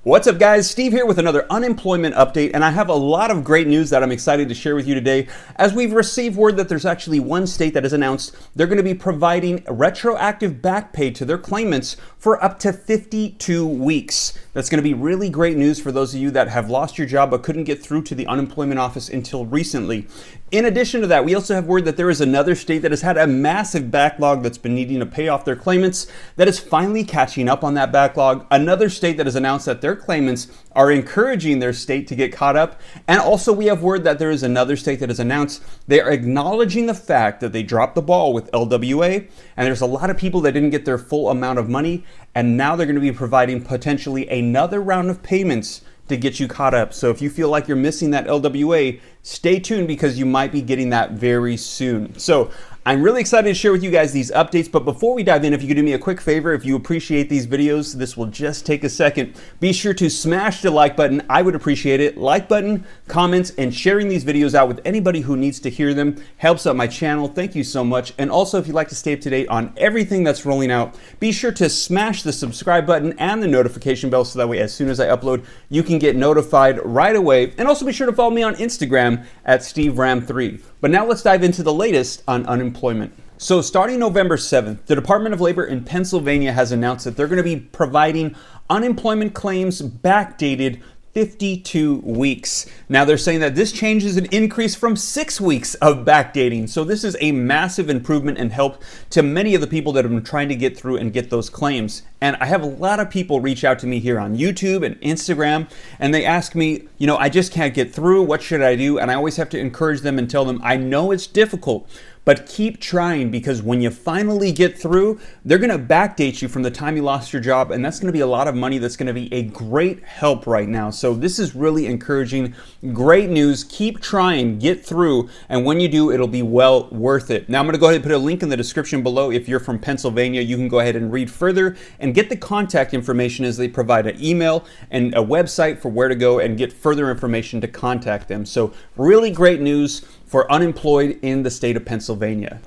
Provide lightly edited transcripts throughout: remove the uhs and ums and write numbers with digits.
What's up, guys? Steve here with another unemployment update, and I have a lot of great news that I'm excited to share with you today, as we've received word that there's actually one state that has announced they're going to be providing retroactive back pay to their claimants for up to 52 weeks. That's going to be really great news for those of you that have lost your job but couldn't get through to the unemployment office until recently. In addition to that, we also have word that there is another state that has had a massive backlog that's been needing to pay off their claimants that is finally catching up on that backlog. Another state that has announced that their claimants are encouraging their state to get caught up. And also we have word that there is another state that has announced they are acknowledging the fact that they dropped the ball with LWA. And there's a lot of people that didn't get their full amount of money. And now they're going to be providing potentially another round of payments to get you caught up. So if you feel like you're missing that LWA, stay tuned because you might be getting that very soon. So I'm really excited to share with you guys these updates, but before we dive in, if you could do me a quick favor, if you appreciate these videos, this will just take a second. Be sure to smash the like button. I would appreciate it. Like button, comments, and sharing these videos out with anybody who needs to hear them helps out my channel. Thank you so much. And also, if you'd like to stay up to date on everything that's rolling out, be sure to smash the subscribe button and the notification bell so that way as soon as I upload, you can get notified right away. And also be sure to follow me on Instagram at SteveRam3. But now let's dive into the latest on unemployment. So starting November 7th, the Department of Labor in Pennsylvania has announced that they're going to be providing unemployment claims backdated 52 weeks. Now they're saying that this change is an increase from 6 weeks of backdating. So this is a massive improvement and help to many of the people that have been trying to get through and get those claims. And I have a lot of people reach out to me here on YouTube and Instagram, and they ask me, I just can't get through. What should I do? And I always have to encourage them and tell them, I know it's difficult, but keep trying, because when you finally get through, they're going to backdate you from the time you lost your job. And that's going to be a lot of money. That's going to be a great help right now. So this is really encouraging. Great news. Keep trying, get through. And when you do, it'll be well worth it. Now I'm going to go ahead and put a link in the description below. If you're from Pennsylvania, you can go ahead and read further and get the contact information, as they provide an email and a website for where to go and get further information to contact them. So really great news for unemployed in the state of Pennsylvania.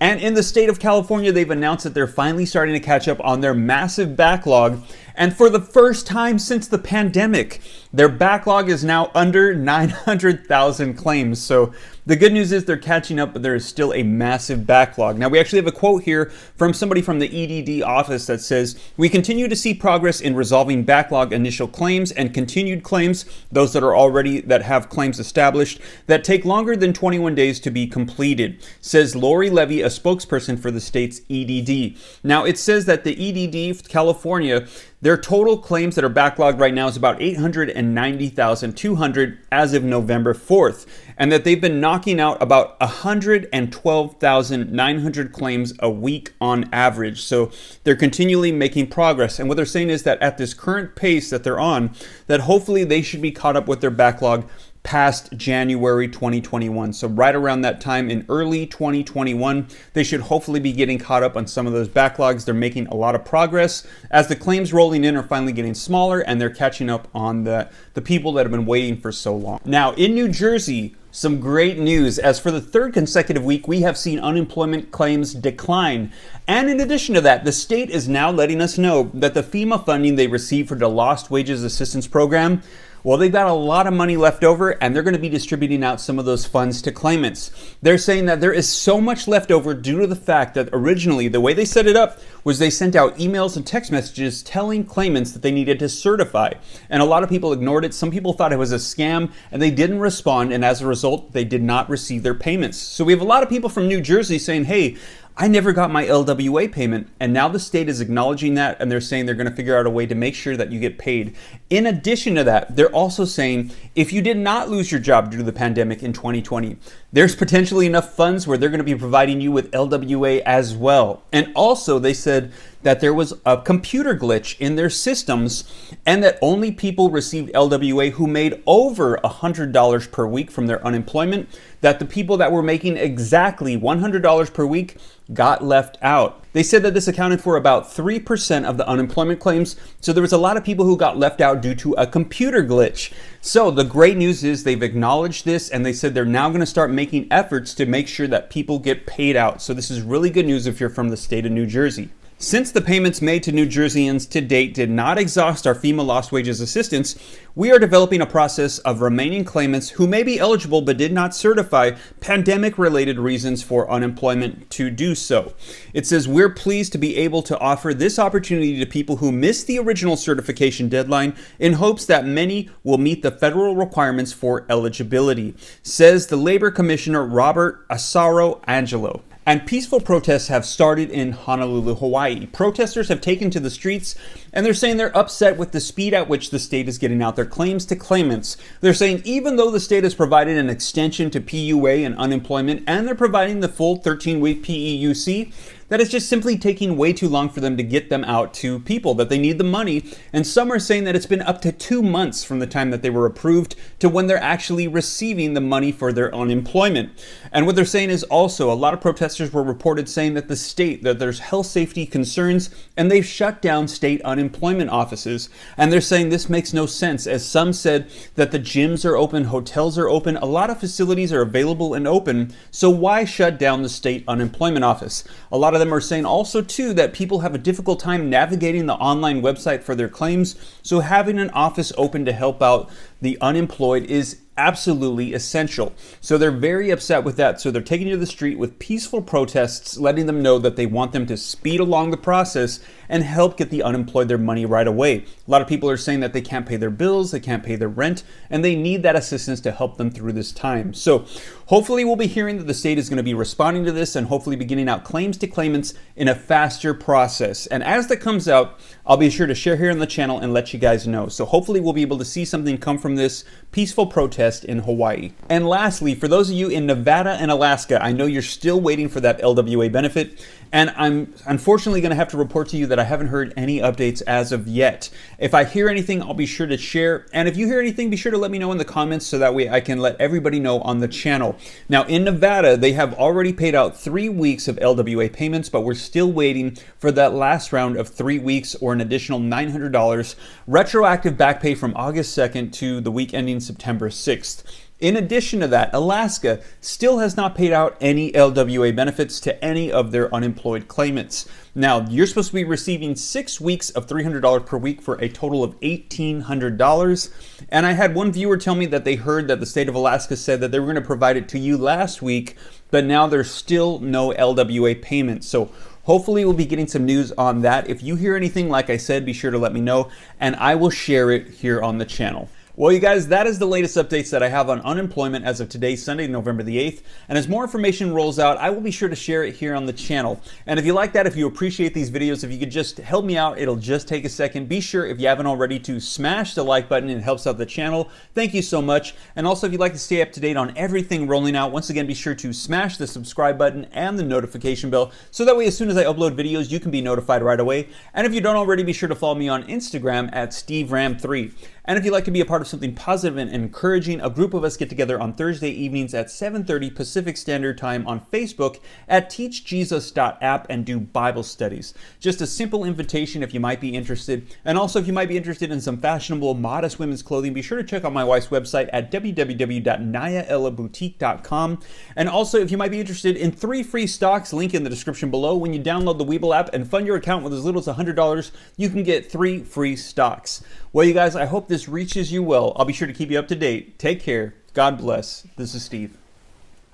And in the state of California, they've announced that they're finally starting to catch up on their massive backlog. And for the first time since the pandemic, their backlog is now under 900,000 claims. So the good news is they're catching up, but there is still a massive backlog. Now, we actually have a quote here from somebody from the EDD office that says, "We continue to see progress in resolving backlog initial claims and continued claims, those that have claims established, that take longer than 21 days to be completed," says Lori Levy, a spokesperson for the state's EDD. Now, it says that the EDD California, their total claims that are backlogged right now is about 890,200 as of November 4th, and that they've been knocking out about 112,900 claims a week on average. So they're continually making progress. And what they're saying is that at this current pace that they're on, that hopefully they should be caught up with their backlog past January 2021. So right around that time in early 2021, they should hopefully be getting caught up on some of those backlogs. They're making a lot of progress as the claims rolling in are finally getting smaller, and they're catching up on the people that have been waiting for so long. Now in New Jersey, some great news, as for the third consecutive week, we have seen unemployment claims decline. And in addition to that, the state is now letting us know that the FEMA funding they received for the Lost Wages Assistance Program, well, they've got a lot of money left over, and they're going to be distributing out some of those funds to claimants. They're saying that there is so much left over due to the fact that originally the way they set it up was they sent out emails and text messages telling claimants that they needed to certify. And a lot of people ignored it. Some people thought it was a scam, and they didn't respond. And as a result, they did not receive their payments. So we have a lot of people from New Jersey saying, hey, I never got my LWA payment. And now the state is acknowledging that, and they're saying they're going to figure out a way to make sure that you get paid. In addition to that, they're also saying if you did not lose your job due to the pandemic in 2020, there's potentially enough funds where they're going to be providing you with LWA as well. And also they said that there was a computer glitch in their systems, and that only people received LWA who made over $100 per week from their unemployment, that the people that were making exactly $100 per week got left out. They said that this accounted for about 3% of the unemployment claims, so there was a lot of people who got left out due to a computer glitch. So the great news is they've acknowledged this, and they said they're now going to start making efforts to make sure that people get paid out. So this is really good news if you're from the state of New Jersey. Since the payments made to New Jerseyans to date did not exhaust our FEMA lost wages assistance, we are developing a process of remaining claimants who may be eligible but did not certify pandemic-related reasons for unemployment to do so. It says, we're pleased to be able to offer this opportunity to people who missed the original certification deadline in hopes that many will meet the federal requirements for eligibility, says the Labor Commissioner Robert Asaro Angelo. And peaceful protests have started in Honolulu, Hawaii. Protesters have taken to the streets and they're saying they're upset with the speed at which the state is getting out their claims to claimants. They're saying even though the state has provided an extension to PUA and unemployment and they're providing the full 13-week PEUC, that it's just simply taking way too long for them to get them out to people, that they need the money. And some are saying that it's been up to 2 months from the time that they were approved to when they're actually receiving the money for their unemployment. And what they're saying is also a lot of protesters were reported saying that the state, that there's health safety concerns and they've shut down state unemployment offices. And they're saying this makes no sense, as some said that the gyms are open, hotels are open, a lot of facilities are available and open. So why shut down the state unemployment office? A lot of them are saying also too that people have a difficult time navigating the online website for their claims, so having an office open to help out the unemployed is absolutely essential. So they're very upset with that. So they're taking to the street with peaceful protests, letting them know that they want them to speed along the process and help get the unemployed their money right away. A lot of people are saying that they can't pay their bills, they can't pay their rent, and they need that assistance to help them through this time. So hopefully we'll be hearing that the state is going to be responding to this and hopefully be getting out claims to claimants in a faster process. And as that comes out, I'll be sure to share here on the channel and let you guys know. So hopefully we'll be able to see something come from this peaceful protest in Hawaii. And lastly, for those of you in Nevada and Alaska, I know you're still waiting for that LWA benefit, and I'm unfortunately going to have to report to you that I haven't heard any updates as of yet. If I hear anything, I'll be sure to share. And if you hear anything, be sure to let me know in the comments so that way I can let everybody know on the channel. Now in Nevada, they have already paid out 3 weeks of LWA payments, but we're still waiting for that last round of 3 weeks or an additional $900 retroactive back pay from August 2nd to the week ending September 6th. In addition to that, Alaska still has not paid out any LWA benefits to any of their unemployed claimants. Now, you're supposed to be receiving 6 weeks of $300 per week for a total of $1,800. And I had one viewer tell me that they heard that the state of Alaska said that they were going to provide it to you last week, but now there's still no LWA payments. So hopefully we'll be getting some news on that. If you hear anything, like I said, be sure to let me know and I will share it here on the channel. Well, you guys, that is the latest updates that I have on unemployment as of today, Sunday, November the 8th. And as more information rolls out, I will be sure to share it here on the channel. And if you like that, if you appreciate these videos, if you could just help me out, it'll just take a second. Be sure, if you haven't already, to smash the like button. It helps out the channel. Thank you so much. And also, if you'd like to stay up to date on everything rolling out, once again, be sure to smash the subscribe button and the notification bell. So that way, as soon as I upload videos, you can be notified right away. And if you don't already, be sure to follow me on Instagram at SteveRam3. And if you'd like to be a part of something positive and encouraging, a group of us get together on Thursday evenings at 7:30 Pacific Standard Time on Facebook at teachjesus.app and do Bible studies. Just a simple invitation if you might be interested. And also if you might be interested in some fashionable, modest women's clothing, be sure to check out my wife's website at www.nayaellaboutique.com. And also if you might be interested in 3 free stocks, link in the description below. When you download the Webull app and fund your account with as little as $100, you can get 3 free stocks. Well, you guys, I hope this reaches you well. I'll be sure to keep you up to date. Take care. God bless. This is Steve.